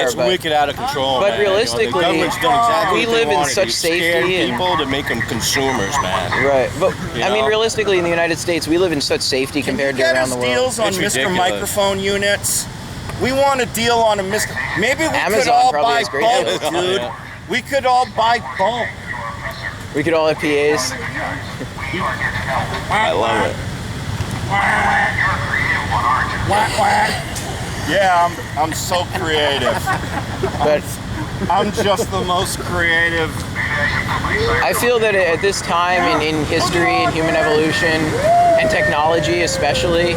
It's wicked out of control, but man. realistically, the government's done exactly we what they live in wanted. such They safety scared and people to make them consumers, man. Right, but You I mean, know? realistically, in the United States, we live in such safety compared to around the world. Deals on It's Mr. ridiculous. Microphone units. We want a deal on a Mr. Maybe we Amazon could all probably buy has great bulk, deals. dude. Yeah. We could all buy bulk. We could all have PAs. I love it. Whack, whack. Yeah, I'm so creative. But I'm just the most creative. I feel that at this time in history and human evolution and technology especially,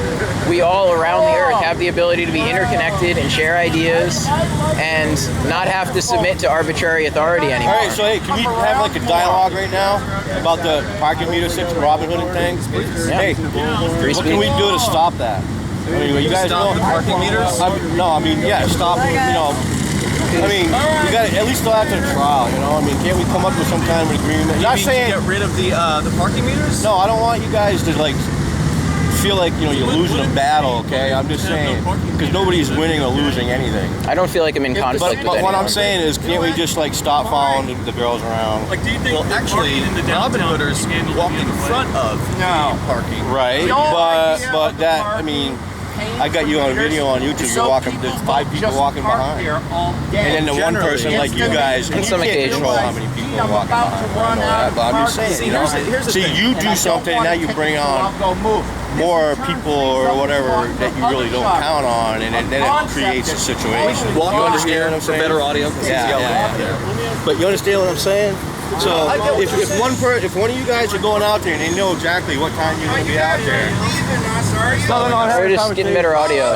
we all around the earth have the ability to be interconnected and share ideas and not have to submit to arbitrary authority anymore. All right, so hey, can we have like a dialogue right now about the parking meter system, Robin Hood and things? Yeah. Hey, Free what can we do to stop that? I mean, you guys Stop know the parking meters? Yeah, stop. I mean, you got to at least go after a trial. I mean, can't we come up with some kind of agreement? You Not mean saying to get rid of the parking meters? no. I don't want you guys to like feel like you're losing a battle. Okay, I'm just saying because nobody's winning or losing anything. I don't feel like I'm in conflict But with what anyone. I'm saying is, can't we just like stop following the girls around? Like, do you think Well, actually, Robin Hooders walk in front of No. the parking. Right, but that I mean. I got you on video on YouTube. You're walking. There's 5 people walking behind, and then the one person like you guys. And you some can't occasions. control how many people are walking behind. I know that, but I'm just saying. See, here's the thing. you do something, and now you bring on more people or whatever that you really don't count on, and then it creates a situation. Walk You over understand here what I'm for saying? better audio. Yeah. But you understand what I'm saying? So if one of you guys are going out there and they know exactly what time you're going to be out there, We're just getting better audio.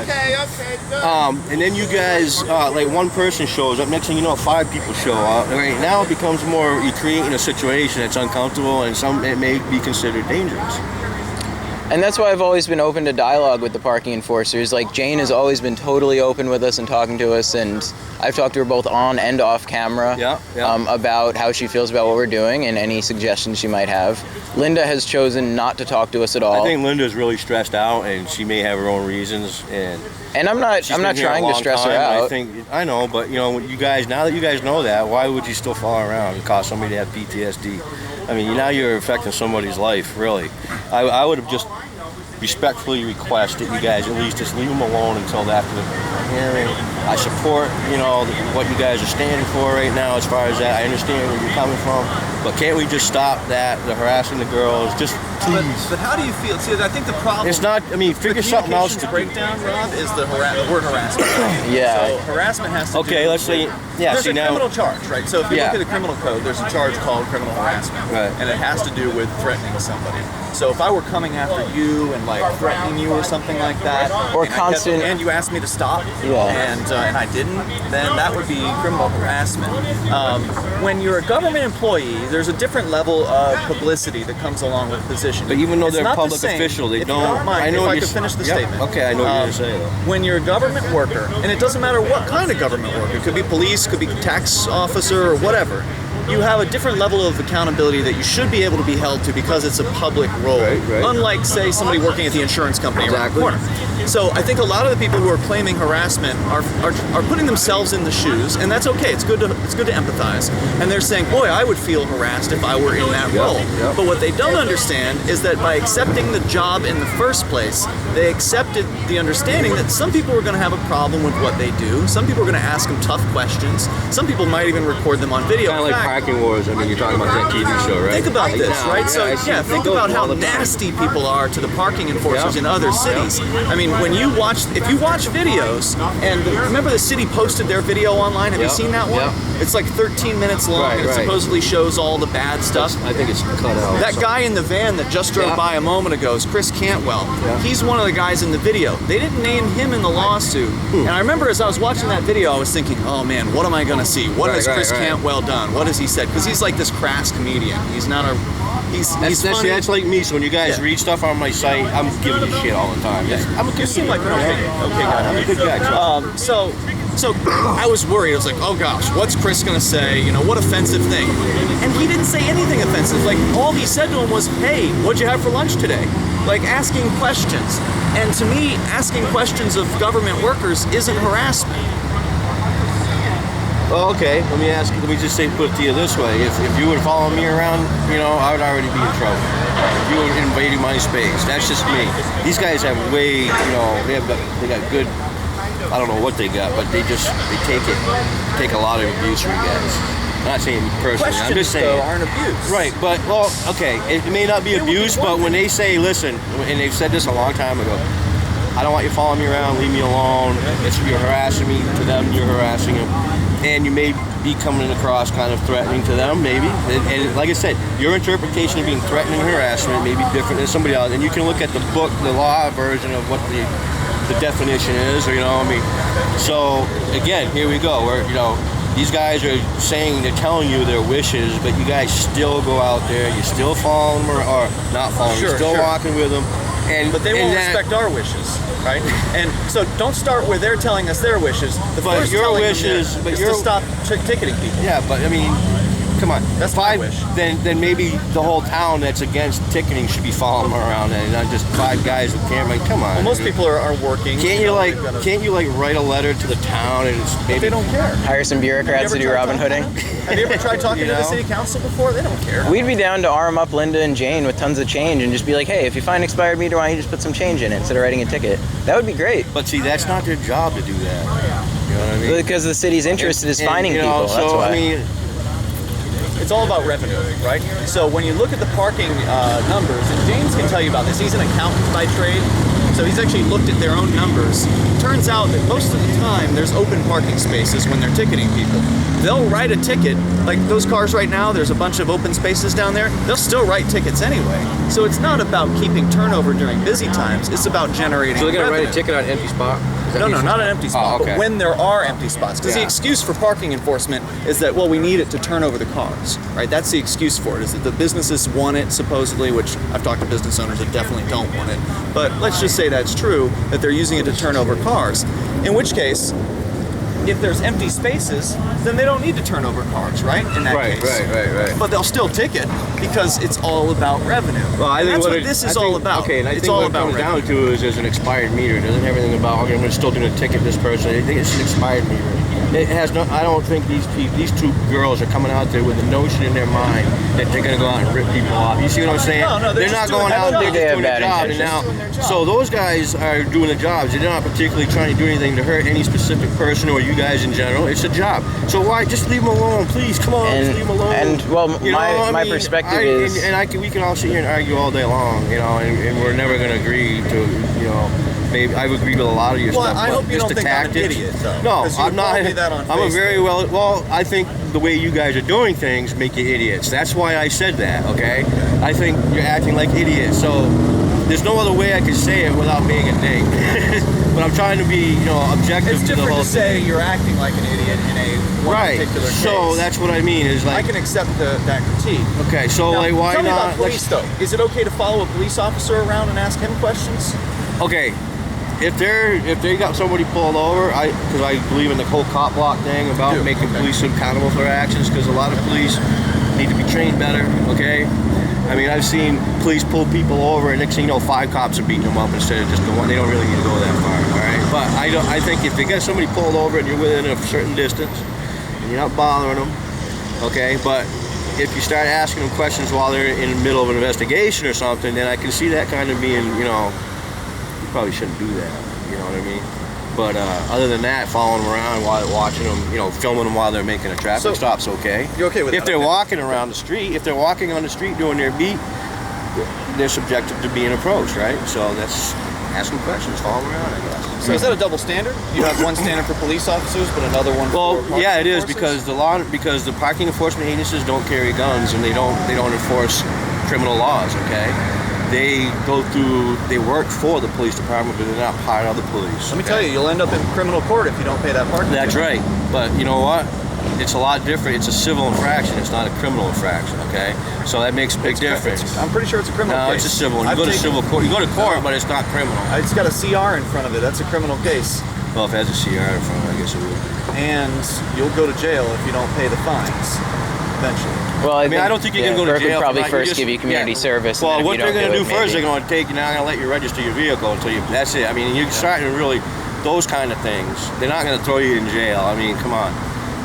and then you guys like one person shows up, next thing you know 5 people show up. Right now it becomes more you're creating a situation that's uncomfortable and it may be considered dangerous. And that's why I've always been open to dialogue with the parking enforcers. Like, Jane has always been totally open with us and talking to us, and I've talked to her both on and off camera about how she feels about what we're doing and any suggestions she might have. Linda has chosen not to talk to us at all. I think Linda's really stressed out, and she may have her own reasons. And I'm not she's been here a trying to long stress her time. out. I know, but you guys, now that you guys know that, why would you still follow around and cause somebody to have PTSD? I mean, now you're affecting somebody's life, really. I would have just respectfully request that you guys at least just leave them alone until after the hearing. I support, what you guys are standing for right now as far as that. I understand where you're coming from, but can't we just stop that, the harassing the girls, just please. But how do you feel? See, I think the problem. It's not, figure something else to breakdown, Rob, is the word harassment. Yeah. So harassment has to Okay, do let's with, say, there's a criminal charge, right? So if you Yeah. look at the criminal code, there's a charge called criminal harassment. Right. And it has to do with threatening somebody. So if I were coming after you and like threatening you or something like that, Or and constant- and you asked me to stop, and I didn't, then that would be criminal harassment. When you're a government employee, there's a different level of publicity that comes along with the position. But even though It's they're not the public same. official, they If don't. You don't mind, I know if I you're could finish the yep. statement. Okay, I know what you're going to say though. When you're a government worker, and it doesn't matter what kind of government worker, it could be police, could be tax officer, or whatever, you have a different level of accountability that you should be able to be held to because it's a public role. Right. Unlike, say, somebody working at the insurance company around the corner. So I think a lot of the people who are claiming harassment are putting themselves in the shoes, and that's okay. It's good to empathize. And they're saying, boy, I would feel harassed if I were in that role. But what they don't understand is that by accepting the job in the first place, they accepted the understanding that some people are going to have a problem with what they do. Some people are going to ask them tough questions. Some people might even record them on video. Kind of like Parking Wars. I mean, you're talking about that TV show, right? Think about this, right? So, I see think those about how all the time. nasty people are to the parking enforcers in other cities. I mean, if you watch videos, and remember the city posted their video online, have you seen that one? It's like 13 minutes long, and it supposedly shows all the bad stuff. I think it's cut out. That guy in the van that just drove by a moment ago is Chris Cantwell. He's one of the guys in the video. They didn't name him in the lawsuit. And I remember as I was watching that video, I was thinking, oh man, what am I going to see? What has Chris Cantwell done? What has he said? Because he's like this crass comedian. He's not a... He's funny. That's like me. So when you guys read stuff on my site, I'm giving you shit all the time. I'm a You seem like an okay guy. I'm a good guy. So I was worried. I was like, oh gosh, what's Chris gonna say? What offensive thing? And he didn't say anything offensive. Like, all he said to him was, hey, what'd you have for lunch today? Like, asking questions. And to me, asking questions of government workers isn't harassment. Well, okay. Let me just say, put it to you this way: if you would follow me around, I would already be in trouble. If you were invading my space, that's just me. These guys have way, they got good. I don't know what they got, but they take a lot of abuse from you guys. I'm not saying personally. Questions, I'm just saying though, aren't abuse. Right, but okay. It may not be abuse, but when they say, listen, and they've said this a long time ago. I don't want you following me around, leave me alone. You're harassing me. To them, you're harassing them. And you may be coming across kind of threatening to them, maybe. And like I said, your interpretation of being threatening and harassment may be different than somebody else. And you can look at the book, the law version of what the definition is, or So, again, here we go. Where, these guys are saying, they're telling you their wishes, but you guys still go out there, you still follow them or not following them, still walking with them. But they won't respect our wishes, right? And so don't start where they're telling us their wishes. The first your telling wishes, them is to stop ticketing people. Yeah, but I mean, come on. That's my wish. Then maybe the whole town that's against ticketing should be following them around, and not just 5 guys with camera. Come on. Well, most people are working. Can't you write a letter to the town and maybe they don't care. Hire some bureaucrats to do Robin Hooding? Have you ever tried talking to the city council before? They don't care. We'd be down to arm up Linda and Jane with tons of change and just be like, hey, if you find expired meter, why don't you just put some change in it instead of writing a ticket? That would be great. But see, that's not their job to do that. You know what I mean? Because the city's interest is finding people. So, that's why. I mean, it's all about revenue, right? So when you look at the parking numbers, and James can tell you about this. He's an accountant by trade, so he's actually looked at their own numbers. Turns out that most of the time there's open parking spaces when they're ticketing people. They'll write a ticket, like those cars right now, there's a bunch of open spaces down there. They'll still write tickets anyway. So it's not about keeping turnover during busy times, it's about generating So they're going to revenue. write a ticket on an empty spot? No, not an empty spot, okay. but when there are empty spots. Because the excuse for parking enforcement is that, well, we need it to turn over the cars, right? That's the excuse for it, is that the businesses want it, supposedly, which I've talked to business owners that definitely don't want it. But let's just say that's true, that they're using it to turn over cars. In which case, if there's empty spaces, then they don't need to turn over cars, right? In that case. Right. But they'll still ticket because it's all about revenue. well, I and think that's what this is all about. Okay, and I it's think all what it about comes revenue. down to is there's an expired meter. It doesn't have anything about, okay, I'm still going to ticket this person. I think it's an expired meter. It has no. I don't think these 2 girls are coming out there with a notion in their mind that they're going to go out and rip people off. You see what I'm saying? No, they're not just going doing out their there job. just doing their job. And now, so those guys are doing the jobs. They're not particularly trying to do anything to hurt any specific person or you guys in general. It's a job. So why just leave them alone, please? Come on, just leave them alone. And well, my perspective is, we can all sit here and argue all day long, and we're never going to agree to, maybe I've agreed with a lot of your stuff. I hope you just don't the think I'm an tactics. idiot, though. No, 'cause you I'm not. told me that on I'm a Facebook. very well. I think the way you guys are doing things make you idiots. That's why I said that. Okay, I think you're acting like idiots. So there's no other way I could say it without being a dick. But I'm trying to be, objective It's to the different whole to say thing. you're acting like an idiot in a one Right. particular case. So that's what I mean. Is I like, can accept that critique. okay. So Now, like, why tell me not? about police, though. Is it okay to follow a police officer around and ask him questions? Okay, if they got somebody pulled over, because I believe in the whole cop block thing about making police accountable for their actions, because a lot of police need to be trained better. Okay, I mean, I've seen police pull people over, and next thing you know, 5 cops are beating them up instead of just the one. They don't really need to go that far. All right, but I think if they got somebody pulled over and you're within a certain distance and you're not bothering them, okay, but if you start asking them questions while they're in the middle of an investigation or something, then I can see that kind of being, you probably shouldn't do that. You know what I mean? But other than that, following them around while watching them, filming them while they're making a traffic stop's okay. You're okay with that? If they're walking around the street, if they're walking on the street doing their beat, they're subjected to being approached, right? So that's ask them questions, follow them around, I guess. So is that a double standard? You have one standard for police officers, but another one for parking yeah, it is enforcers? because the parking enforcement agencies don't carry guns and they don't enforce criminal laws. Okay, they work for the police department, but they're not part of the police. Let me tell you, you'll end up in criminal court if you don't pay that parking. That's ticket. right, but you know what? It's a lot different. It's a civil infraction. It's not a criminal infraction. Okay, so that makes a big difference. I'm pretty sure it's a criminal No, case. it's a civil one. You go to civil court. You go to court, but it's not criminal. It's got a CR in front of it. That's a criminal case. Well, if it has a CR in front of it, I guess it would. And you'll go to jail if you don't pay the fines, eventually. well, I mean, I don't think you can go to Burke jail. would probably for that. first give you community service. Well, and then what if they're you going to don't do first, maybe. they're going to take you now. They're going to let you register your vehicle until you. That's it. I mean, you're starting to really those kind of things. They're not going to throw you in jail. I mean, come on.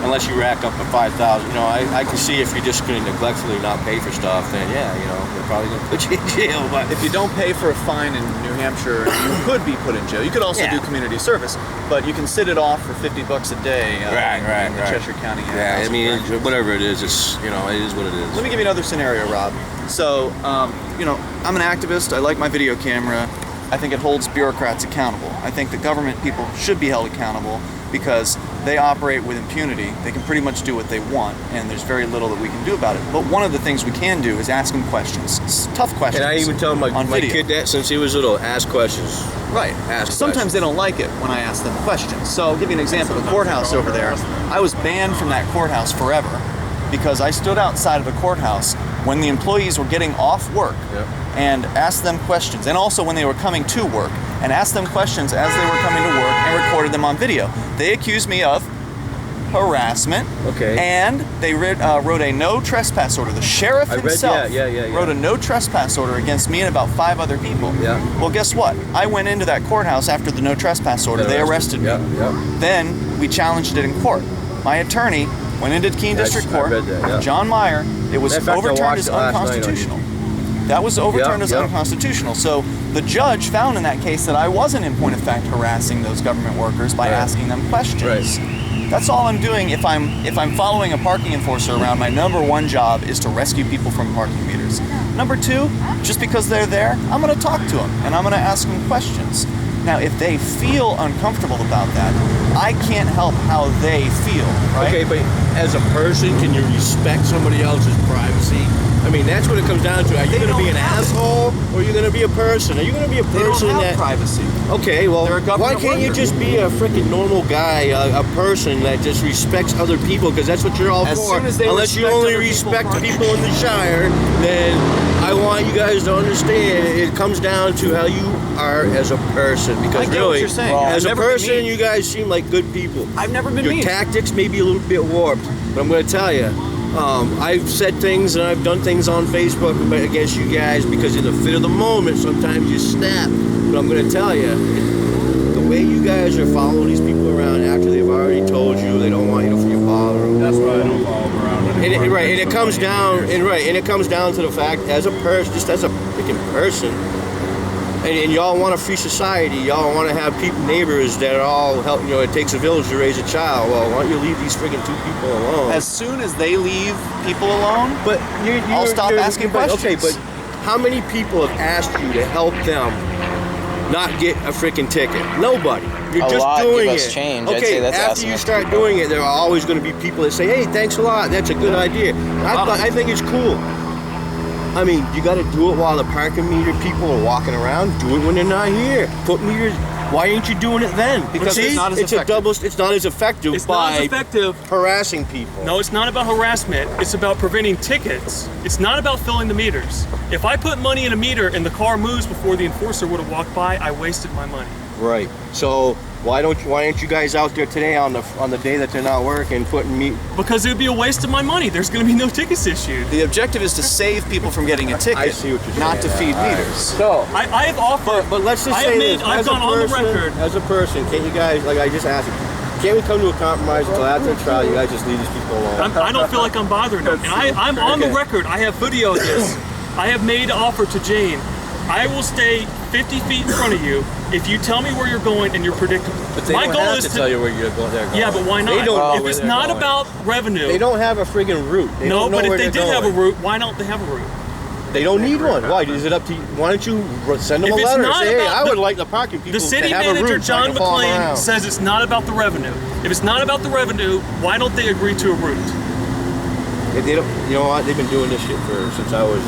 unless you rack up a 5,000. You know, I can see if you're just going to neglectfully not pay for stuff, then yeah, you know, they're probably going to put you in jail. But if you don't pay for a fine in New Hampshire, you could be put in jail. You could also do community service, but you can sit it off for $50 a day in the Cheshire County. Yeah, I mean, whatever it is, it's, you know, it is what it is. Let me give you another scenario, Rob. So, you know, I'm an activist. I like my video camera. I think it holds bureaucrats accountable. I think the government people should be held accountable because they operate with impunity. They can pretty much do what they want, and there's very little that we can do about it. But one of the things we can do is ask them questions, tough questions. And I even tell my kid that since he was little, ask questions. Right. Sometimes they don't like it when I ask them questions. So I'll give you an example. The courthouse over there, I was banned from that courthouse forever because I stood outside of the courthouse when the employees were getting off work and asked them questions, and also when they were coming to work, and asked them questions as they were coming to work and recorded them on video. They accused me of harassment, and they wrote a no trespass order. The sheriff himself wrote a no trespass order against me and about 5 other people. Well, guess what? I went into that courthouse after the no trespass order. They arrested me. Then we challenged it in court. My attorney went into Keene District Court, John Meyer. It was overturned as unconstitutional. That was overturned as unconstitutional. So the judge found in that case that I wasn't, in point of fact, harassing those government workers by asking them questions. That's all I'm doing. If I'm following a parking enforcer around, my number 1 job is to rescue people from parking meters. Number 2, just because they're there, I'm going to talk to them and I'm going to ask them questions. Now, if they feel uncomfortable about that, I can't help how they feel, right? Okay, but as a person, can you respect somebody else's privacy? I mean, that's what it comes down to. Are you going to be an asshole, or are you going to be a person? Are you going to be a person they don't have privacy? Okay, well, why can't you just be a freaking normal guy, a person that just respects other people? Because that's what you're all for. Unless you only respect people in the Shire, then I want you guys to understand it comes down to how you are as a person. Because I get what you're saying. As a person, you guys seem like good people. I've never been mean. Your tactics may be a little bit warped, but I'm going to tell you. I've said things and I've done things on Facebook against you guys because in the fit of the moment, sometimes you snap. But I'm going to tell you, the way you guys are following these people around after they've already told you they don't want you to bother them. That's why I don't follow them around anymore. And it comes down, to the fact, as a person, just as a freaking person. And y'all want a free society. Y'all want to have neighbors that are all help. You know, it takes a village to raise a child. Well, why don't you leave these freaking 2 people alone? As soon as they leave people alone, I'll stop asking questions. Okay, but how many people have asked you to help them not get a freaking ticket? Nobody. You're just doing it. Change. Okay, I'd say that's after you start doing it, there are always going to be people that say, "Hey, thanks a lot. That's a good idea." I think it's cool. I mean, you got to do it while the parking meter people are walking around. Do it when they're not here. Put meters. Why ain't you doing it then? Because it's not as effective. It's not as effective. It's not as effective. Harassing people. No, it's not about harassment. It's about preventing tickets. It's not about filling the meters. If I put money in a meter and the car moves before the enforcer would have walked by, I wasted my money. Right. So why aren't you guys out there today on the day that they're not working putting meat? Because it would be a waste of my money. There's going to be no tickets issued. The objective is to save people from getting a ticket, I see what you're saying. not to feed meters. So I have offered. But let's just say this. I've gone on the record. As a person, can't you guys, like I just asked you, can't we come to a compromise until after the trial? You guys just leave these people alone. I don't feel like I'm bothering them. And I'm on the record. I have video of this. I have made an offer to Jane. I will stay 50 feet in front of you if you tell me where you're going and you're predictable. But they don't have to tell you where you're going. Yeah, but why not? They don't know if it's not about revenue. They don't have a friggin' route. No, but if they did have a route, why don't they have a route? They don't need one. Why? Is it up to you? Why don't you send them a letter and say, hey, I would like the parking people to have a route. The city manager, John McLean, says it's not about the revenue. If it's not about the revenue, why don't they agree to a route? They don't. You know what? They've been doing this shit since I was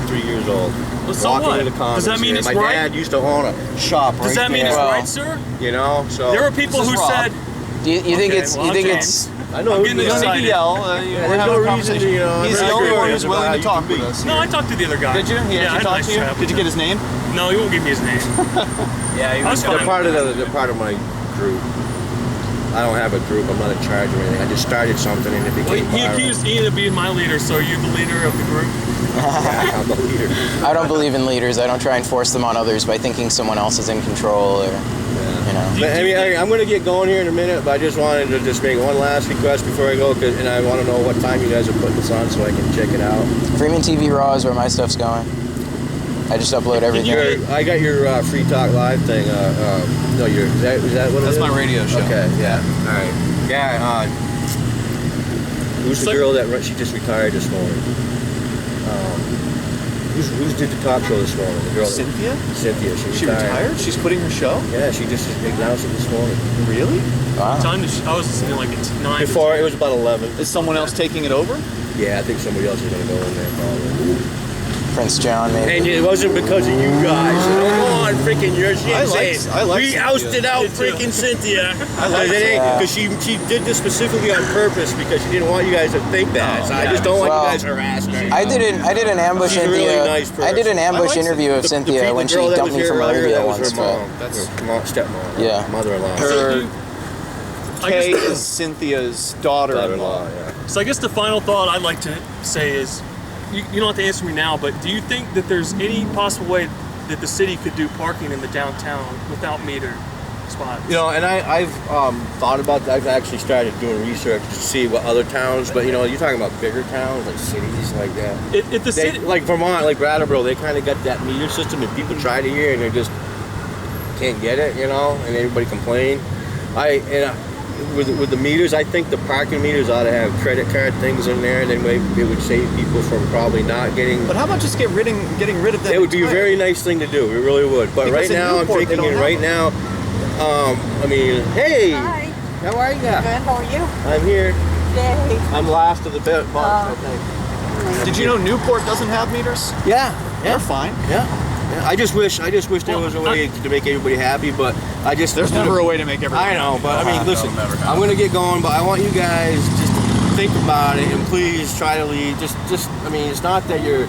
3 years old. Well, so what? Does that mean it's right? My dad used to own a shop right there. Does that mean it's right, sir? You know, so there are people who said. Do you think it's? You think it's? I know. I'm getting excited. We're having a conversation. He's the only one who's willing to talk with us. No, I talked to the other guy. Did you? He actually talked to you? Did you get his name? No, he won't give me his name. Yeah, he was They're part of my group. I don't have a group. I'm not in charge or anything. I just started something and it became He accused Ian of being my leader, so are you the leader of the group? Yeah, I'm the leader. I don't believe in leaders. I don't try and force them on others by thinking someone else is in control. Or... Yeah. You know. But, I mean, I'm going to get going here in a minute, but I just wanted to just make one last request before I go, and I want to know what time you guys are putting this on so I can check it out. Freeman TV Raw is where my stuff's going. I just upload everything. I got your Free Talk Live thing. No, is that what it is? That's my radio show. Okay, yeah. All right. Yeah. Who's the girl that she just retired this morning? Who's did the talk show this morning? The girl Cynthia? Cynthia. She retired? She's quitting her show? Yeah, she just announced it this morning. Really? Wow. I was listening like at 9. Before it was about 11. Is someone else taking it over? Yeah, I think somebody else is going to go in there probably. Prince John, maybe. And it wasn't because of you guys. Come on, freaking your shit. I like we Cynthia. ousted out freaking Cynthia. Because she did this specifically on purpose because she didn't want you guys to think that. So I just don't want you guys harassed her. I did an ambush She's a Cynthia. really nice person. I did an ambush interview of Cynthia when she dumped me from Olivia once. Her mom. That's her stepmom. Yeah. Mother-in-law. Her Kay is Cynthia's daughter-in-law. Yeah. So I guess the final thought I'd like to say is, you don't have to answer me now, but do you think that there's any possible way that the city could do parking in the downtown without meter spots? You know, and I've thought about that. I've actually started doing research to see what other towns, but you know, you're talking about bigger towns, like cities like that. If the city, like Vermont, like Brattleboro, they kind of got that meter system, and people try to hear, and they just can't get it, you know, and everybody complain. With the meters, I think the parking meters ought to have credit card things in there, and then maybe it would save people from probably not getting. But how about just getting rid of that? It would be a very nice thing to do. It really would. But Because right now, I'm thinking right now. I mean, hey, Hi. how are you? Good. How are you? I'm here. Yay. I'm last of the bunch, I think. Did you know Newport doesn't have meters? Yeah, They're fine. Yeah. I just wish there was a way to make everybody happy, but There's never a way to make everyone I know, but I mean, listen, never happen. I'm gonna get going, but I want you guys just to think about it and please try to leave. I mean, it's not that you're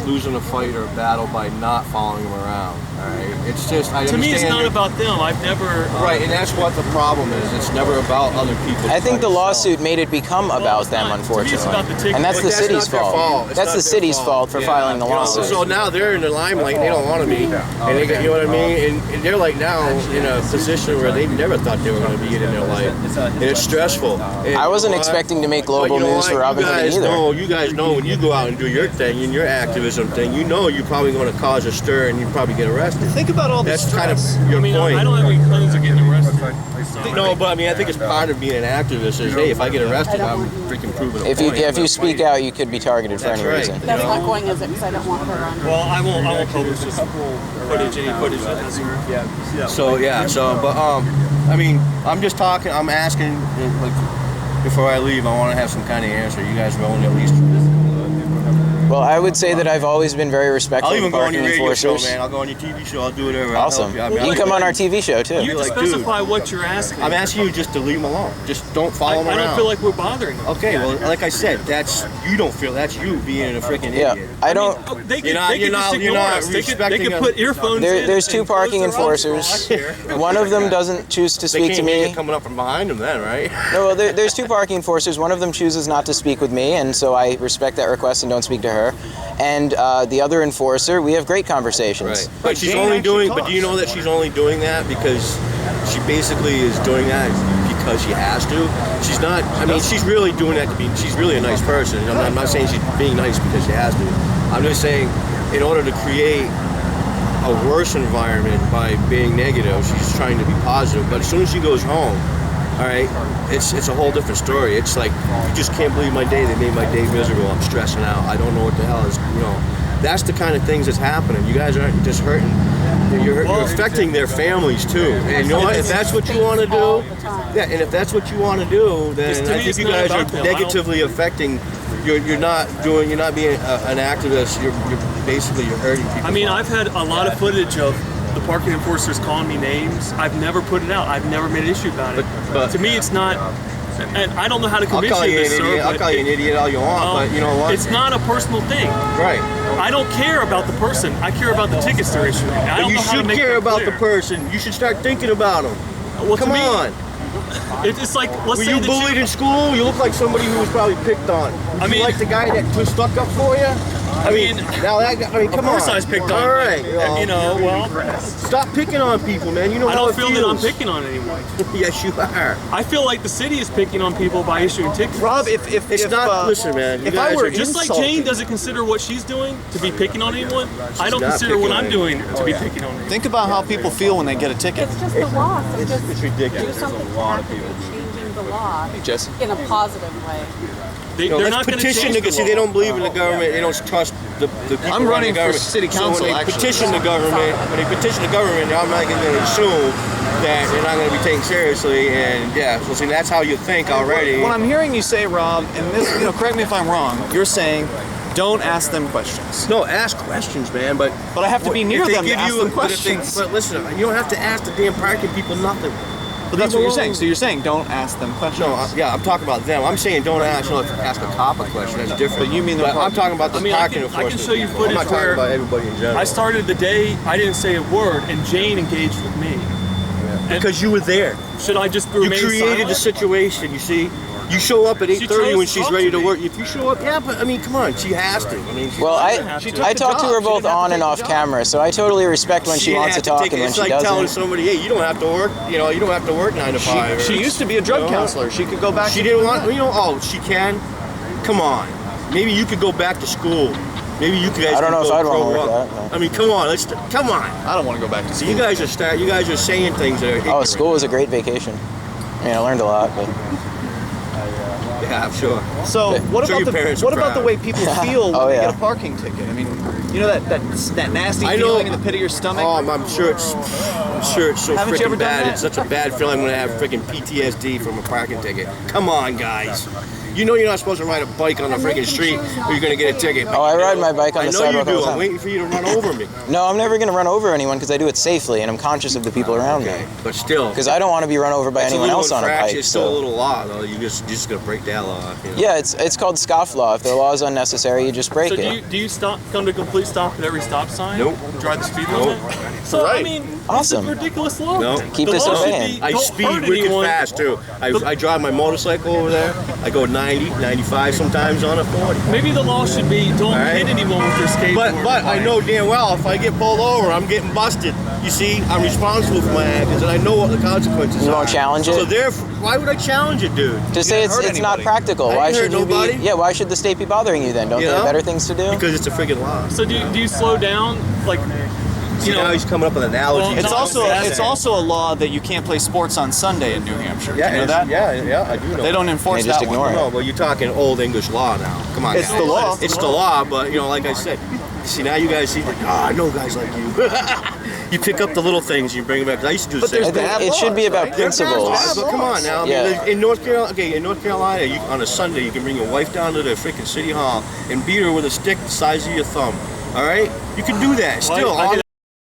losing a fight or a battle by not following them around. All right, it's just to me, it's not about them. I've never. Right, and that's what the problem is. It's never about other people. I think the lawsuit made it become about it's them, not. To me, it's unfortunately. about the ticket. And that's But the that's city's not their fault. It's That's not the their city's fault for filing the you know, lawsuit. so now they're in the limelight. They don't want to be, and they get, you know what I mean. And they're like now in a position where they never thought they were going to be in their life, and it's stressful. And I wasn't you know what? expecting to make But global you know news what? for Robin Hood either. You guys know when you go out and do your thing and your activism thing, you know you're probably going to cause a stir and you probably get arrested. Think about all this That's kind of stress. your I mean, point. I don't have any plans of getting arrested. No, but I mean, I think it's part of being an activist is, hey, if I get arrested, I'm freaking proving a If point. you speak out, you could be targeted for That's any right. reason. That's not going as it because I don't want her on. Well, I won't publish this footage, any footage that has her. So, but I mean, I'm just talking. I'm asking, like, before I leave, I want to have some kind of answer. You guys willing to at least? Well, I would say that I've always been very respectful I'll of even go on parking your radio show, enforcers. man. I'll go on your TV show. I'll do whatever. I'll Awesome. help you. You can come on our TV show too. You have to like, dude. specify what you're asking. I'm asking you just to leave them alone. Just don't follow them I around. don't feel like we're bothering them. Okay, well, like I said, you don't feel that's you being a freaking Yeah, idiot. I don't. They could, You're not- they could you're just not- ignore you're not us. They could respecting put earphones in. There's two and close parking their eyes. enforcers. One of them doesn't choose to They speak can't to hear me. you coming up from behind them then, right? No, well, there's two parking enforcers. One of them chooses not to speak with me, and so I respect that request and don't speak to her. And the other enforcer, we have great conversations. Right. But she's only doing. But do you know that she's only doing that because she basically is doing that because she has to? She's not. I mean, she's really doing that to be. She's really a nice person. I'm not saying she's being nice because she has to. I'm just saying, in order to create a worse environment by being negative, she's trying to be positive. But as soon as she goes home, all right, it's a whole different story. It's like, you just can't believe my day. They made my day miserable. I'm stressing out. I don't know what the hell is, you know. That's the kind of things that's happening. You guys aren't just hurting. You're affecting their families too. And you know what? If that's what you want to do, yeah. And if that's what you want to do, then I think you guys are negatively affecting. You're not being an activist. You're basically hurting people. I mean, I've had a lot of footage of the parking enforcers calling me names. I've never put it out. I've never made an issue about it. But to me, it's not. And I don't know how to I'll convince call you an this, idiot. sir. I'll call you an idiot all you want, but you know what? It's not a personal thing. Right. I don't care about the person. I care about the tickets they're issuing. I But don't you know how to should make care that about clear. the person. You should start thinking about them. Well, Come to me, on. It's like, let's Were say you that bullied in school? You look like somebody who was probably picked on. I You mean- like the guy that was stuck up for you? I mean, now that I mean, come Of course on. I was picked on. All right, You know, well, stop picking on people, man. You know I how don't it feel that I'm feels. picking on anyone. Yes, you are. I feel like the city is picking on people by issuing tickets. Rob, if It's not. Listen, man. You if guys I were are Just like insulted- Jane doesn't consider what she's doing to be picking on anyone, I don't not consider what picking I'm on doing to be picking on anyone. think about how people feel when they get a ticket. It's just the law, so just it's ridiculous. do something proactive in changing the law Jesse. in a positive way. They're Let's not going to petition change because the see, they law. don't believe in the government. They don't trust the people. I'm running running the for government. city So council, when they actually. petition the government, they're automatically going to assume that they're not going to be taken seriously. And yeah, so see, that's how you think already. What I'm hearing you say, Rob, and this, correct me if I'm wrong, you're saying don't ask them questions. No, ask questions, man. But But I have to be near if they them to give ask you them but if they- questions. But listen, you don't have to ask the damn parking people nothing. But that's Leave what you're them saying. alone. So you're saying don't ask them questions. No, yeah, I'm talking about them. I'm saying don't ask a cop a question. That's different. But you mean the But I'm parking- talking about the I mean, I parking can enforcement. show you people. I'm not footage talking where about everybody in general. I started the day, I didn't say a word, and Jane engaged with me. because you were there. Should I just You remain created the silent? situation. You see, you show up at 8:30 chose when to she's talk ready to to me. work. If you show up, yeah, but I mean, come on, she has to. I mean, Well, I took I the talked to job. her She both didn't have to on and take off the job. camera, so I totally respect when she didn't wants to have talk take and it. when It's she like telling doesn't. somebody, hey, you don't have to work. You know, you don't have to work 9 to 5. She used to be a drug No. counselor. She could go back. She to didn't doing want. that. You know, oh, she can. Come on. Maybe you could go back to school. Maybe you guys. I don't know could if go I'd wanna grow work up. that, no. I mean, come on. Come on. I don't want to go back to So school. you guys are saying things that are. Oh, ignorant. school was a great vacation. I mean, I learned a lot, but Yeah, I'm sure. So what Sure about your the parents are what about the proud. way people feel when Oh, they yeah. get a parking ticket? I mean, that nasty I know. feeling in the pit of your stomach. Oh, I'm sure it's so Haven't you ever freaking done bad. that? It's such a bad feeling when I have freaking PTSD from a parking ticket. Come on, guys. You know you're not supposed to ride a bike on the freaking street or you're gonna get a ticket. Oh, I ride my bike on the I know sidewalk you all do. the I'm time. waiting for you to run over me. no, I'm never gonna run over anyone because I do it safely and I'm conscious of the people around me. But still. Because I don't want to be run over by it's a anyone little else on a infraction. bike. It's still a So. little law, though. You're just gonna break that law. You know? Yeah, it's called scofflaw. If the law is unnecessary, you just break So it. do you come to a complete stop at every stop sign? Nope. Drive the speed Nope. limit? So, I Right. mean, Awesome. it's a ridiculous law. No. Keep The law should disobeying. be, I don't speed hurt wicked anyone. fast, too. I drive my motorcycle over there. I go 90, 95 sometimes on a 40. Maybe the law should be don't Right. hit anyone with your skateboard. But I know damn well if I get pulled over, I'm getting busted. You see, I'm responsible for my actions, and I know what the consequences You are. won't challenge it? So therefore, why would I challenge it, dude? Just say didn't it's hurt not anybody. practical. I Why didn't hurt should you nobody. be? Yeah, why should the state be bothering you then? Don't You they have know? better things to do? Because it's a freaking law. So do you slow down? Like, See, now he's coming up with analogies. Well, It's not also exactly. it's also a law that you can't play sports on Sunday in New Hampshire. yeah, Do you know it's- that? yeah, I do know. They don't enforce They just that ignore one. it. No, but you're talking old English law now. Come on, It's guys. the law. It's the law, but you know, like I said, see now you guys see, like, I know guys like you. You pick up the little things, you bring them back. 'Cause I used to do the But same there's I thing. think bad it should be laws, about right? principles. But come on now. I mean, Yeah. in North Carolina, you, on a Sunday, you can bring your wife down to the freaking city hall and beat her with a stick the size of your thumb. All right, you can do that still I on did